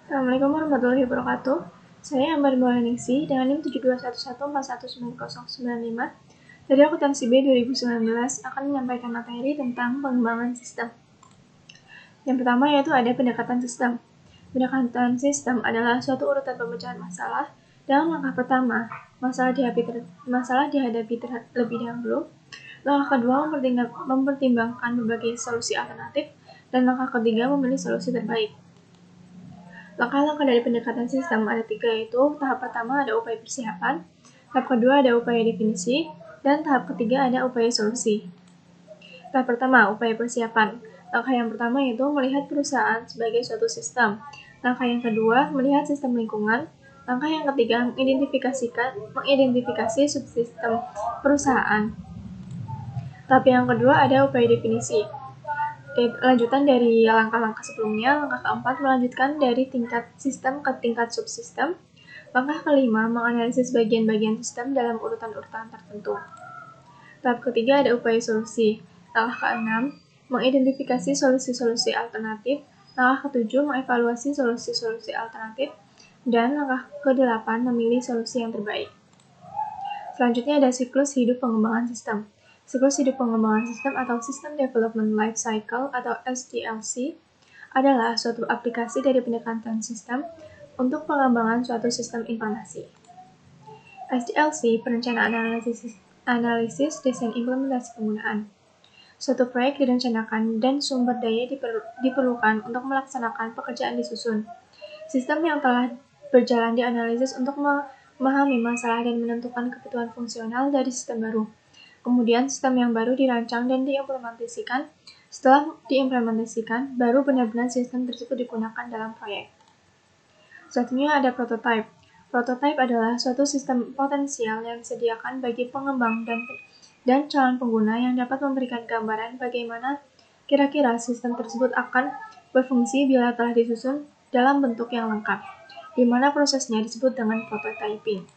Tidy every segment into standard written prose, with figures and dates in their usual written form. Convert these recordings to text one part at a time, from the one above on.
Assalamualaikum warahmatullahi wabarakatuh. Saya Ambar Maulana dengan NIM 7211419095 dari akuntansi B 2019 akan menyampaikan materi tentang pengembangan sistem. Yang pertama yaitu ada pendekatan sistem. Pendekatan sistem adalah suatu urutan pemecahan masalah. Dalam langkah pertama, masalah dihadapi terlebih dahulu. Langkah kedua mempertimbangkan berbagai solusi alternatif, dan langkah ketiga memilih solusi terbaik. Langkah-langkah dari pendekatan sistem ada 3, yaitu tahap pertama ada upaya persiapan, tahap kedua ada upaya definisi, dan tahap ketiga ada upaya solusi. Tahap pertama, upaya persiapan. Langkah yang pertama yaitu melihat perusahaan sebagai suatu sistem. Langkah yang kedua, melihat sistem lingkungan. Langkah yang ketiga, mengidentifikasi subsistem perusahaan. Tahap yang kedua ada upaya definisi. Lanjutan dari langkah-langkah sebelumnya. Langkah keempat, melanjutkan dari tingkat sistem ke tingkat subsistem. Langkah kelima, menganalisis bagian-bagian sistem dalam urutan-urutan tertentu. Tahap ketiga ada upaya solusi. Langkah keenam, mengidentifikasi solusi-solusi alternatif. Langkah ketujuh, mengevaluasi solusi-solusi alternatif. Dan langkah ke-8, memilih solusi yang terbaik. Selanjutnya ada siklus hidup pengembangan sistem. Siklus hidup pengembangan sistem atau System Development Life Cycle atau SDLC adalah suatu aplikasi dari pendekatan sistem untuk pengembangan suatu sistem informasi. SDLC, perencanaan analisis desain implementasi penggunaan. Suatu proyek direncanakan dan sumber daya diperlukan untuk melaksanakan pekerjaan disusun. Sistem yang telah berjalan dianalisis untuk memahami masalah dan menentukan kebutuhan fungsional dari sistem baru. Kemudian sistem yang baru dirancang dan diimplementasikan. Setelah diimplementasikan, baru benar-benar sistem tersebut digunakan dalam proyek. Selanjutnya ada prototype. Prototype adalah suatu sistem potensial yang disediakan bagi pengembang dan calon pengguna yang dapat memberikan gambaran bagaimana kira-kira sistem tersebut akan berfungsi bila telah disusun dalam bentuk yang lengkap, di mana prosesnya disebut dengan prototyping.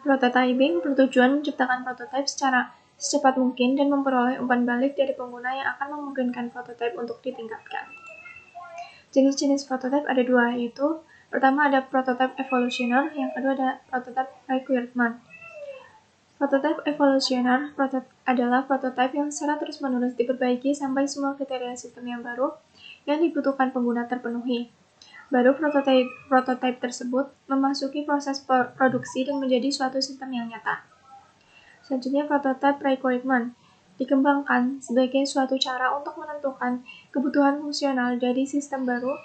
Prototyping bertujuan menciptakan prototipe secara secepat mungkin dan memperoleh umpan balik dari pengguna yang akan memungkinkan prototipe untuk ditingkatkan. Jenis-jenis prototipe ada 2, yaitu pertama ada prototype evolutioner, yang kedua ada prototype requirement. Prototype evolutioner adalah prototipe yang secara terus-menerus diperbaiki sampai semua kriteria sistem yang baru yang dibutuhkan pengguna terpenuhi. Baru prototipe tersebut memasuki proses produksi dan menjadi suatu sistem yang nyata. Selanjutnya prototype requirement dikembangkan sebagai suatu cara untuk menentukan kebutuhan fungsional dari sistem baru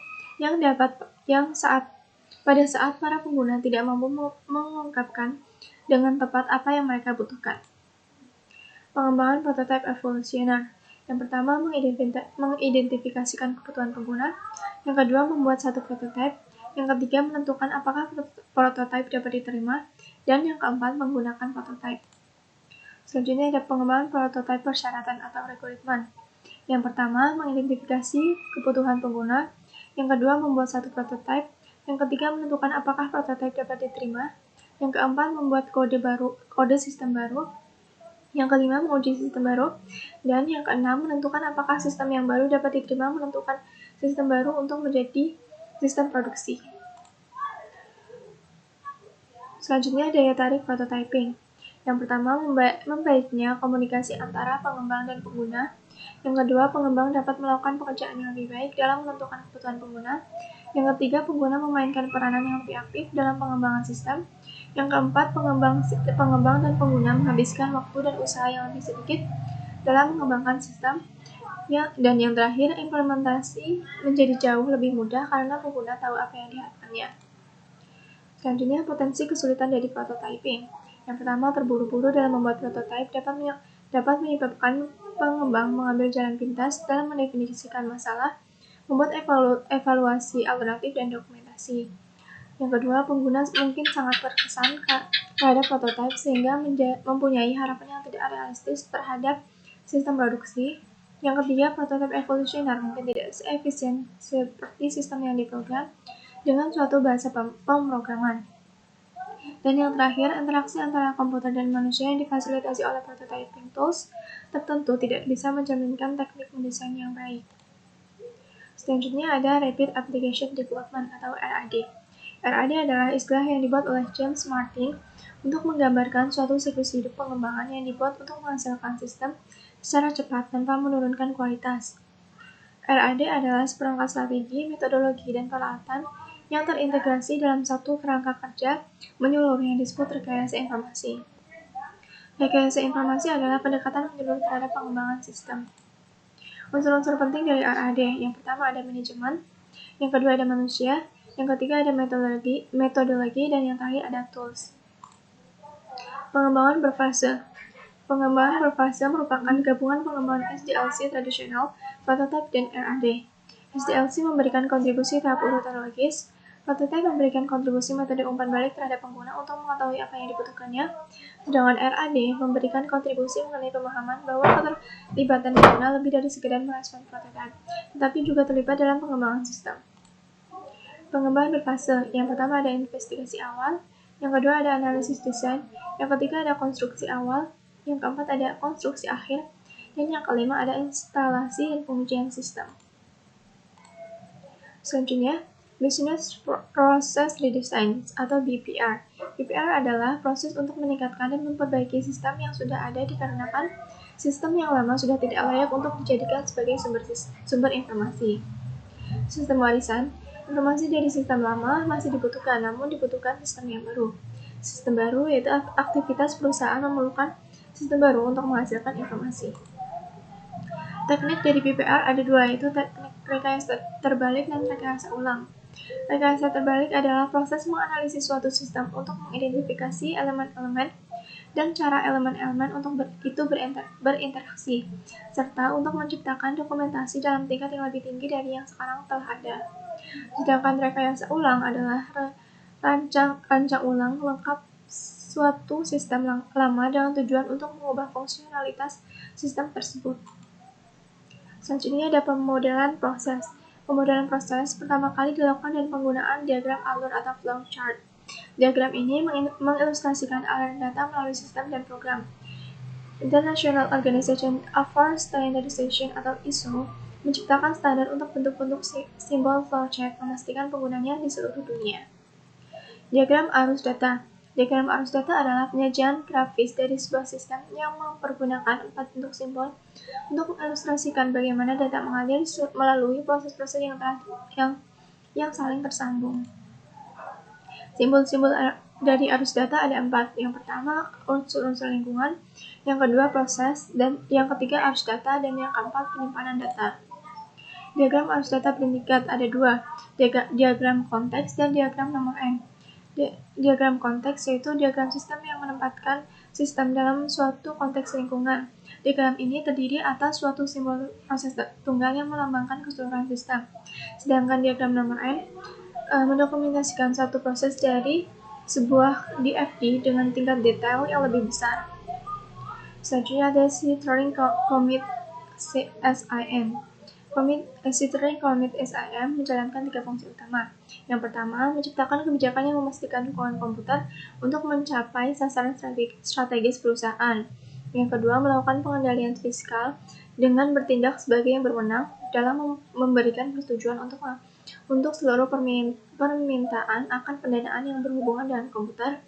pada saat para pengguna tidak mampu mengungkapkan dengan tepat apa yang mereka butuhkan. Pengembangan prototype evolutioner. Yang pertama, mengidentifikasikan kebutuhan pengguna. Yang kedua, membuat satu prototype. Yang ketiga, menentukan apakah prototype dapat diterima. Dan yang keempat, menggunakan prototype. Selanjutnya ada pengembangan prototype persyaratan atau requirement. Yang pertama, mengidentifikasi kebutuhan pengguna. Yang kedua, membuat satu prototype. Yang ketiga, menentukan apakah prototype dapat diterima. Yang keempat, membuat kode sistem baru. Yang kelima, menguji sistem baru. Dan yang keenam, menentukan apakah sistem yang baru dapat diterima, menentukan sistem baru untuk menjadi sistem produksi. Selanjutnya, daya tarik prototyping. Yang pertama, membaiknya komunikasi antara pengembang dan pengguna. Yang kedua, pengembang dapat melakukan pekerjaan yang lebih baik dalam menentukan kebutuhan pengguna. Yang ketiga, pengguna memainkan peranan yang lebih aktif dalam pengembangan sistem. Yang keempat, pengembang dan pengguna menghabiskan waktu dan usaha yang lebih sedikit dalam mengembangkan sistem. Dan yang terakhir, implementasi menjadi jauh lebih mudah karena pengguna tahu apa yang diharapkannya. Selanjutnya, potensi kesulitan dari prototyping. Yang pertama, terburu-buru dalam membuat prototype dapat menyebabkan pengembang mengambil jalan pintas dalam mendefinisikan masalah, membuat evaluasi alternatif dan dokumentasi. Yang kedua, pengguna mungkin sangat terkesan terhadap prototipe sehingga mempunyai harapan yang tidak realistis terhadap sistem produksi. Yang ketiga, prototipe evolusioner mungkin tidak seefisien seperti sistem yang diprogram dengan suatu bahasa pemrograman. Dan yang terakhir, interaksi antara komputer dan manusia yang difasilitasi oleh prototyping tools tertentu tidak bisa menjaminkan teknik mendesain yang baik. Selanjutnya ada Rapid Application Development atau RAD. RAD adalah istilah yang dibuat oleh James Martin untuk menggambarkan suatu siklus hidup pengembangan yang dibuat untuk menghasilkan sistem secara cepat tanpa menurunkan kualitas. RAD adalah seperangkat strategi, metodologi, dan peralatan yang terintegrasi dalam satu kerangka kerja menyeluruh yang disebut rekayasa informasi. Rekayasa informasi adalah pendekatan menyeluruh terhadap pengembangan sistem. Unsur-unsur penting dari RAD, yang pertama ada manajemen, yang kedua ada manusia, yang ketiga ada metodologi, dan yang terakhir ada tools. Pengembangan berfase. Pengembangan berfase merupakan gabungan pengembangan SDLC tradisional, prototype, dan RAD. SDLC memberikan kontribusi tahap urutan logis, prototype memberikan kontribusi metode umpan balik terhadap pengguna untuk mengetahui apa yang dibutuhkannya, sedangkan RAD memberikan kontribusi mengenai pemahaman bahwa keterlibatan pengguna lebih dari sekedar merespon prototype, tetapi juga terlibat dalam pengembangan sistem. Pengembangan berfase, yang pertama ada investigasi awal, yang kedua ada analisis desain, yang ketiga ada konstruksi awal, yang keempat ada konstruksi akhir, dan yang kelima ada instalasi dan pengujian sistem. Selanjutnya, Business Process Redesign atau BPR. BPR adalah proses untuk meningkatkan dan memperbaiki sistem yang sudah ada dikarenakan sistem yang lama sudah tidak layak untuk dijadikan sebagai sumber informasi. Sistem warisan. Informasi dari sistem lama masih dibutuhkan, namun dibutuhkan sistem yang baru. Sistem baru yaitu aktivitas perusahaan memerlukan sistem baru untuk menghasilkan informasi. Teknik dari BPR ada dua, yaitu teknik rekayasa terbalik dan rekayasa ulang. Rekayasa terbalik adalah proses menganalisis suatu sistem untuk mengidentifikasi elemen-elemen dan cara elemen-elemen untuk berinteraksi, serta untuk menciptakan dokumentasi dalam tingkat yang lebih tinggi dari yang sekarang telah ada. Sedangkan rekayasa ulang adalah rancang ulang lengkap suatu sistem lama dengan tujuan untuk mengubah fungsionalitas sistem tersebut. Selanjutnya ada pemodelan proses. Pemodelan proses pertama kali dilakukan dengan penggunaan diagram alur atau flow chart. Diagram ini mengilustrasikan aliran data melalui sistem dan program. International Organization for Standardization atau ISO menciptakan standar untuk bentuk-bentuk simbol flowchart memastikan penggunanya di seluruh dunia. Diagram arus data. Diagram arus data adalah penyajian grafis dari sebuah sistem yang mempergunakan 4 bentuk simbol untuk mengilustrasikan bagaimana data mengalir melalui proses-proses yang saling tersambung. Simbol-simbol dari arus data ada 4. Yang pertama, unsur-unsur lingkungan, yang kedua proses, dan yang ketiga arus data, dan yang keempat penyimpanan data. Diagram arus data bertingkat ada 2, diagram konteks dan diagram nomor N. Diagram konteks yaitu diagram sistem yang menempatkan sistem dalam suatu konteks lingkungan. Diagram ini terdiri atas suatu simbol proses tunggal yang melambangkan keseluruhan sistem. Sedangkan diagram nomor N mendokumentasikan satu proses dari sebuah DFD dengan tingkat detail yang lebih besar. Selanjutnya ada Steering Commit SIM. Steering Commit SIM menjalankan 3 fungsi utama. Yang pertama, menciptakan kebijakan yang memastikan dukungan komputer untuk mencapai sasaran strategis perusahaan. Yang kedua, melakukan pengendalian fiskal dengan bertindak sebagai yang berwenang dalam memberikan persetujuan untuk seluruh permintaan akan pendanaan yang berhubungan dengan komputer.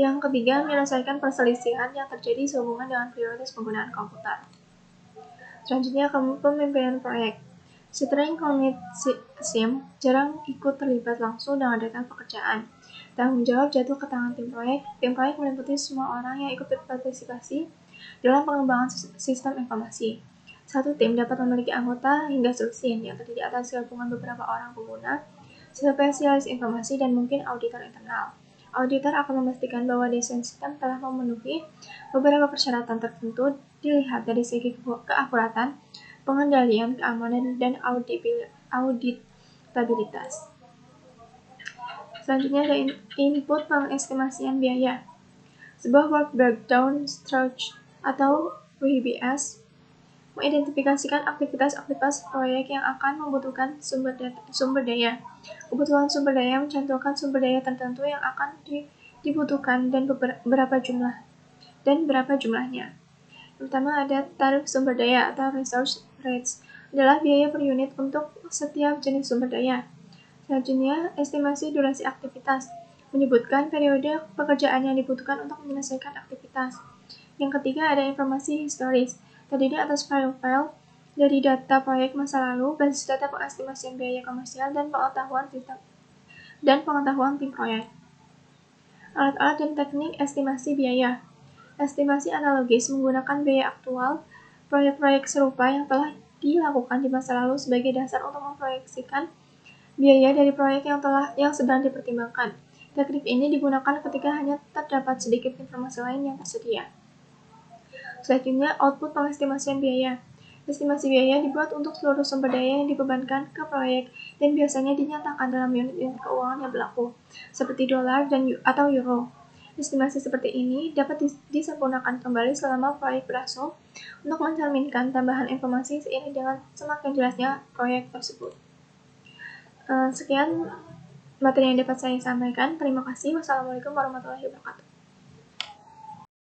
Yang ketiga, menyelesaikan perselisihan yang terjadi sehubungan dengan prioritas penggunaan komputer. Selanjutnya, pemimpinan proyek. Steering Commit SIM jarang ikut terlibat langsung dengan detail pekerjaan. Tanggung jawab jatuh ke tangan tim proyek. Tim proyek meliputi semua orang yang ikut berpartisipasi dalam pengembangan sistem informasi. Satu tim dapat memiliki anggota hingga sulsin yang terdiri atas gabungan beberapa orang pengguna, spesialis informasi, dan mungkin auditor internal. Auditor akan memastikan bahwa desain sistem telah memenuhi beberapa persyaratan tertentu dilihat dari segi keakuratan, pengendalian, keamanan, dan auditabilitas. Selanjutnya ada input pengestimasian biaya. Sebuah work breakdown structure atau WBS mengidentifikasikan aktivitas proyek yang akan membutuhkan sumber daya. Kebutuhan sumber daya mencantumkan sumber daya tertentu yang akan dibutuhkan dan berapa jumlahnya. Pertama ada tarif sumber daya atau resource rates. adalah biaya per unit untuk setiap jenis sumber daya. Selanjutnya, estimasi durasi aktivitas menyebutkan periode pekerjaan yang dibutuhkan untuk menyelesaikan aktivitas. Yang ketiga ada informasi historis, terdiri atas file-file dari data proyek masa lalu, basis data pengestimasian biaya komersial, dan pengetahuan tim proyek. Alat-alat dan teknik estimasi biaya. Estimasi analogis menggunakan biaya aktual proyek-proyek serupa yang telah dilakukan di masa lalu sebagai dasar untuk memproyeksikan biaya dari proyek yang sedang dipertimbangkan. Teknik ini digunakan ketika hanya terdapat sedikit informasi lain yang tersedia. Selanjutnya, output pengestimasian biaya. Estimasi biaya dibuat untuk seluruh sumber daya yang dibebankan ke proyek dan biasanya dinyatakan dalam unit-unit keuangan yang berlaku, seperti dolar atau euro. Estimasi seperti ini dapat disempurnakan kembali selama proyek berlangsung untuk mencerminkan tambahan informasi seiring dengan semakin jelasnya proyek tersebut. Sekian materi yang dapat saya sampaikan. Terima kasih. Wassalamualaikum warahmatullahi wabarakatuh.